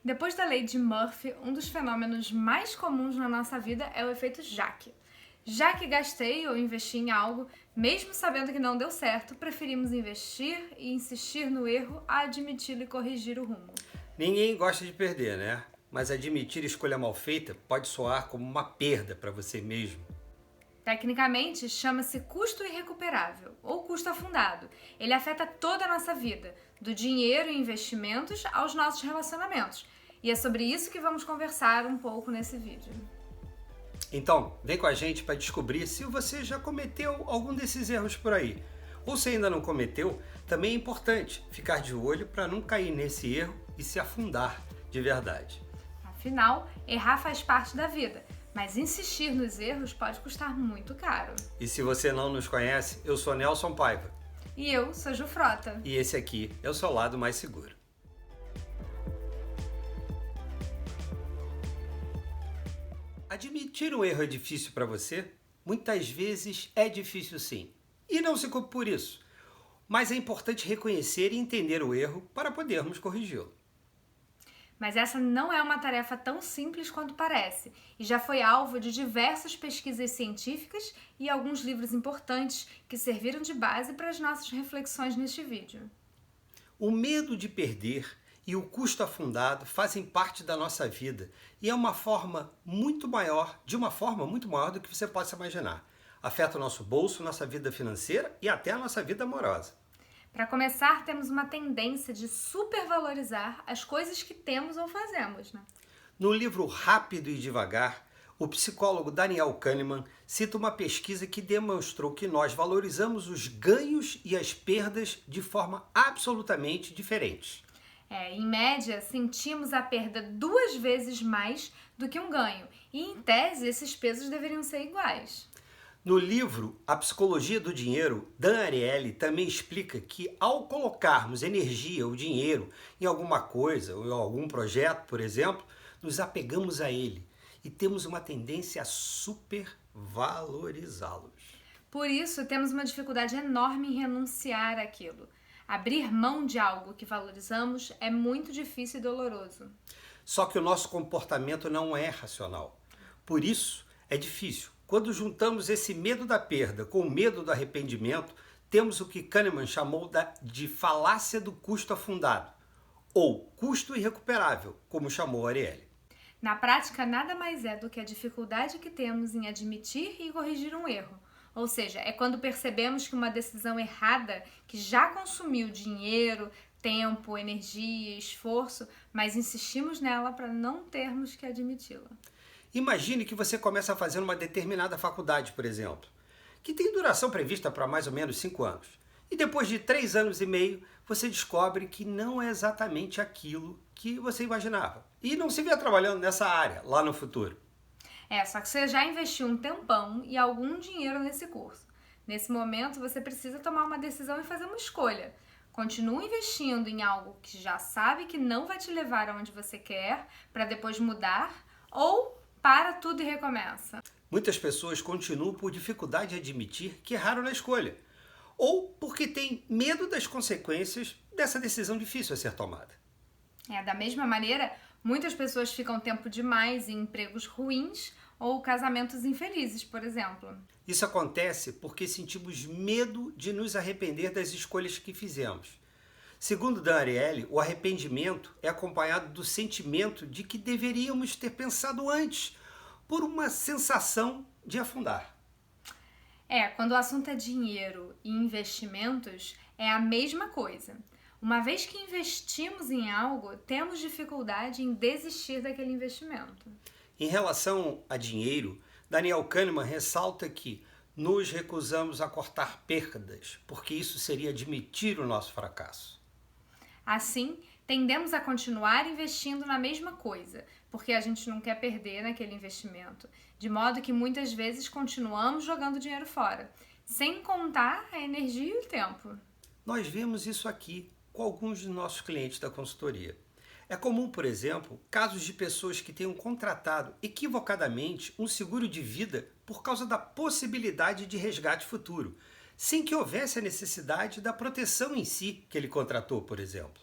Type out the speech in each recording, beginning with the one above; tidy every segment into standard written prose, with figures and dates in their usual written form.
Depois da lei de Murphy, um dos fenômenos mais comuns na nossa vida é o efeito Jaque. Já que gastei ou investi em algo, mesmo sabendo que não deu certo, preferimos investir e insistir no erro a admiti-lo e corrigir o rumo. Ninguém gosta de perder, né? Mas admitir escolha mal feita pode soar como uma perda para você mesmo. Tecnicamente, chama-se custo irrecuperável ou custo afundado. Ele afeta toda a nossa vida, do dinheiro e investimentos aos nossos relacionamentos. E é sobre isso que vamos conversar um pouco nesse vídeo. Então, vem com a gente para descobrir se você já cometeu algum desses erros por aí. Ou se ainda não cometeu, também é importante ficar de olho para não cair nesse erro e se afundar de verdade. Afinal, errar faz parte da vida, mas insistir nos erros pode custar muito caro. E se você não nos conhece, eu sou Nelson Paiva. E eu sou Ju Frota. E esse aqui é o seu lado mais seguro. Admitir um erro é difícil para você? Muitas vezes é difícil sim. E não se culpe por isso. Mas é importante reconhecer e entender o erro para podermos corrigi-lo. Mas essa não é uma tarefa tão simples quanto parece, e já foi alvo de diversas pesquisas científicas e alguns livros importantes que serviram de base para as nossas reflexões neste vídeo. O medo de perder e o custo afundado fazem parte da nossa vida e é uma forma muito maior do que você possa imaginar. Afeta o nosso bolso, nossa vida financeira e até a nossa vida amorosa. Para começar, temos uma tendência de supervalorizar as coisas que temos ou fazemos, né? No livro Rápido e Devagar, o psicólogo Daniel Kahneman cita uma pesquisa que demonstrou que nós valorizamos os ganhos e as perdas de forma absolutamente diferentes. Em média, sentimos a perda 2 vezes mais do que um ganho, e em tese esses pesos deveriam ser iguais. No livro A Psicologia do Dinheiro, Dan Ariely também explica que ao colocarmos energia ou dinheiro em alguma coisa ou em algum projeto, por exemplo, nos apegamos a ele e temos uma tendência a supervalorizá-los. Por isso, temos uma dificuldade enorme em renunciar àquilo. Abrir mão de algo que valorizamos é muito difícil e doloroso. Só que o nosso comportamento não é racional. Por isso, é difícil. Quando juntamos esse medo da perda com o medo do arrependimento, temos o que Kahneman chamou de falácia do custo afundado, ou custo irrecuperável, como chamou Ariely. Na prática, nada mais é do que a dificuldade que temos em admitir e corrigir um erro. Ou seja, é quando percebemos que uma decisão errada, que já consumiu dinheiro, tempo, energia, esforço, mas insistimos nela para não termos que admiti-la. Imagine que você começa a fazer uma determinada faculdade, por exemplo, que tem duração prevista para mais ou menos 5 anos. E depois de 3 anos e meio, você descobre que não é exatamente aquilo que você imaginava. E não se vê trabalhando nessa área lá no futuro. Só que você já investiu um tempão e algum dinheiro nesse curso. Nesse momento, você precisa tomar uma decisão e fazer uma escolha. Continua investindo em algo que já sabe que não vai te levar aonde você quer, para depois mudar, ou para tudo e recomeça. Muitas pessoas continuam por dificuldade de admitir que erraram na escolha, ou porque têm medo das consequências dessa decisão difícil a ser tomada. Da mesma maneira, muitas pessoas ficam tempo demais em empregos ruins ou casamentos infelizes, por exemplo. Isso acontece porque sentimos medo de nos arrepender das escolhas que fizemos. Segundo Dan Ariely, o arrependimento é acompanhado do sentimento de que deveríamos ter pensado antes, por uma sensação de afundar. Quando o assunto é dinheiro e investimentos, é a mesma coisa. Uma vez que investimos em algo, temos dificuldade em desistir daquele investimento. Em relação a dinheiro, Daniel Kahneman ressalta que nos recusamos a cortar perdas, porque isso seria admitir o nosso fracasso. Assim, tendemos a continuar investindo na mesma coisa, porque a gente não quer perder naquele investimento, de modo que muitas vezes continuamos jogando dinheiro fora, sem contar a energia e o tempo. Nós vemos isso aqui com alguns dos nossos clientes da consultoria. É comum, por exemplo, casos de pessoas que tenham contratado equivocadamente um seguro de vida por causa da possibilidade de resgate futuro, sem que houvesse a necessidade da proteção em si que ele contratou, por exemplo.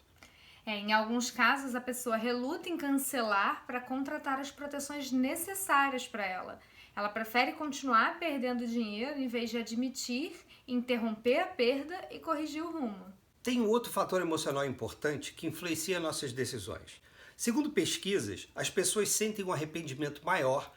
Em alguns casos, a pessoa reluta em cancelar para contratar as proteções necessárias para ela. Ela prefere continuar perdendo dinheiro em vez de admitir, interromper a perda e corrigir o rumo. Tem um outro fator emocional importante que influencia nossas decisões. Segundo pesquisas, as pessoas sentem um arrependimento maior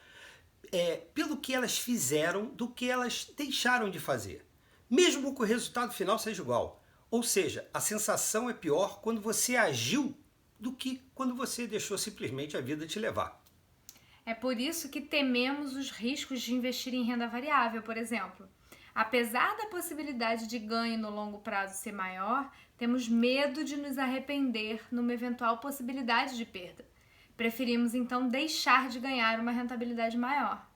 pelo que elas fizeram do que elas deixaram de fazer, mesmo que o resultado final seja igual. Ou seja, a sensação é pior quando você agiu do que quando você deixou simplesmente a vida te levar. É por isso que tememos os riscos de investir em renda variável, por exemplo. Apesar da possibilidade de ganho no longo prazo ser maior, temos medo de nos arrepender numa eventual possibilidade de perda. Preferimos então deixar de ganhar uma rentabilidade maior.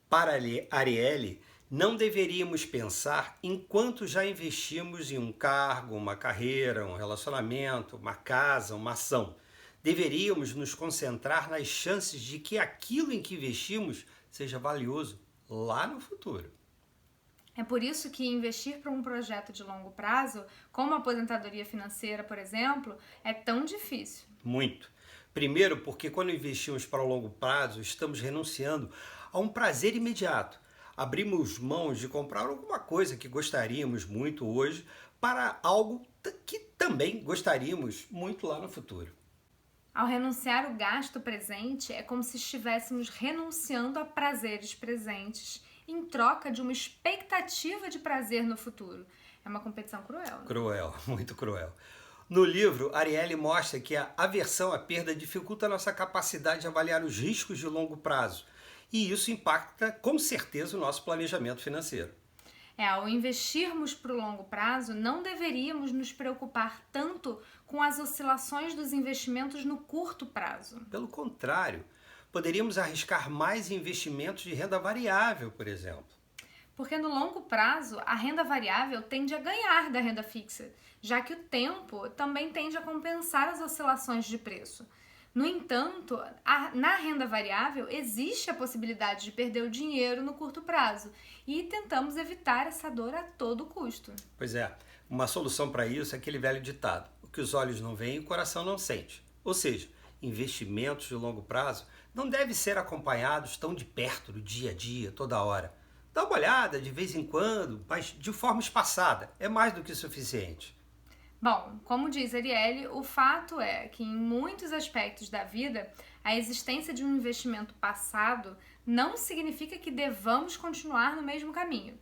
Para Ariely, não deveríamos pensar em quanto já investimos em um cargo, uma carreira, um relacionamento, uma casa, uma ação. Deveríamos nos concentrar nas chances de que aquilo em que investimos seja valioso lá no futuro. É por isso que investir para um projeto de longo prazo, como a aposentadoria financeira, por exemplo, é tão difícil. Muito. Primeiro, porque quando investimos para o longo prazo, estamos renunciando a um prazer imediato. Abrimos mãos de comprar alguma coisa que gostaríamos muito hoje para algo que também gostaríamos muito lá no futuro. Ao renunciar ao gasto presente, é como se estivéssemos renunciando a prazeres presentes em troca de uma expectativa de prazer no futuro. É uma competição cruel, né? Cruel, muito cruel. No livro, Ariely mostra que a aversão à perda dificulta a nossa capacidade de avaliar os riscos de longo prazo. E isso impacta, com certeza, o nosso planejamento financeiro. Ao investirmos para o longo prazo, não deveríamos nos preocupar tanto com as oscilações dos investimentos no curto prazo. Pelo contrário, poderíamos arriscar mais em investimentos de renda variável, por exemplo. Porque no longo prazo, a renda variável tende a ganhar da renda fixa, já que o tempo também tende a compensar as oscilações de preço. No entanto, na renda variável existe a possibilidade de perder o dinheiro no curto prazo e tentamos evitar essa dor a todo custo. Pois é, uma solução para isso é aquele velho ditado: o que os olhos não veem, o coração não sente. Ou seja, investimentos de longo prazo não devem ser acompanhados tão de perto, do dia a dia, toda hora. Dá uma olhada de vez em quando, mas de forma espaçada, é mais do que suficiente. Bom, como diz Ariely, o fato é que em muitos aspectos da vida, a existência de um investimento passado não significa que devamos continuar no mesmo caminho.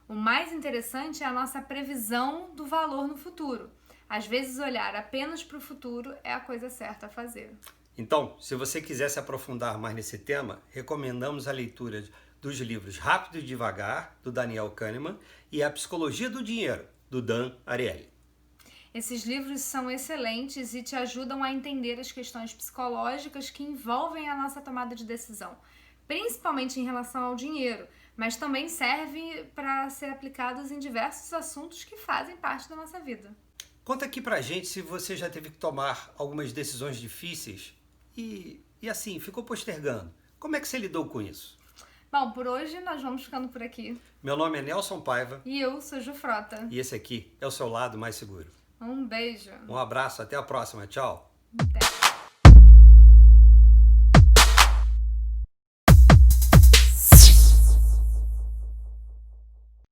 O mais interessante é a nossa previsão do valor no futuro. Às vezes, olhar apenas para o futuro é a coisa certa a fazer. Então, se você quiser se aprofundar mais nesse tema, recomendamos a leitura dos livros Rápido e Devagar, do Daniel Kahneman, e A Psicologia do Dinheiro, do Dan Ariely. Esses livros são excelentes e te ajudam a entender as questões psicológicas que envolvem a nossa tomada de decisão, principalmente em relação ao dinheiro, mas também servem para ser aplicados em diversos assuntos que fazem parte da nossa vida. Conta aqui pra gente se você já teve que tomar algumas decisões difíceis e assim, ficou postergando. Como é que você lidou com isso? Bom, por hoje nós vamos ficando por aqui. Meu nome é Nelson Paiva. E eu sou Ju Frota. E esse aqui é o seu lado mais seguro. Um beijo. Um abraço, até a próxima. Tchau. Até.